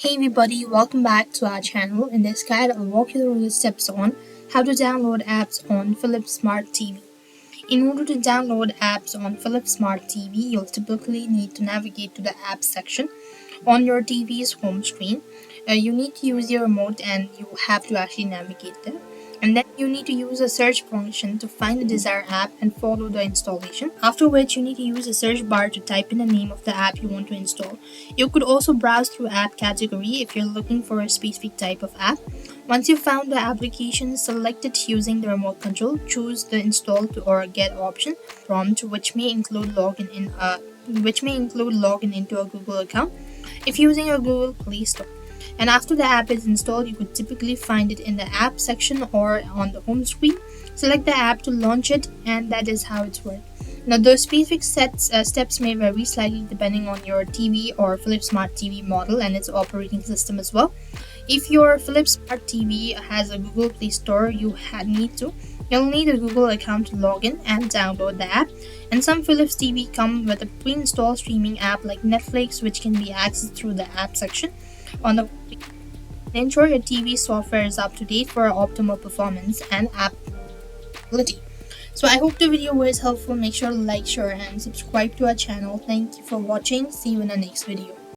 Hey everybody, welcome back to our channel. In this guide, I'll walk you through the steps on how to download apps on Philips Smart TV. In order to download apps on Philips Smart TV, you'll typically need to navigate to the apps section on your TV's home screen. You need to use your remote and you have to actually navigate there. And then you need to use a search function to find the desired app and follow the installation. After which you need to use the search bar to type in the name of the app you want to install. You could also browse through app category if you're looking for a specific type of app. Once you've found the application, select it using the remote control. Choose the install to or get option prompt, which may include login into a Google account if using a Google Play Store. And after the app is installed, you could typically find it in the app section or on the home screen. Select the app to launch it, and that is how it's worked. Now, the specific steps may vary slightly depending on your TV or Philips Smart TV model and its operating system as well. If your Philips Smart TV has a Google Play Store, you'll need a Google account to log in and download the app. And some Philips TV come with a pre-installed streaming app like Netflix, which can be accessed through the app section on the ensure your TV software is up to date for optimal performance and app quality. So I hope the video was helpful. Make sure to like, share, and subscribe to our channel. Thank you for watching. See you in the next video.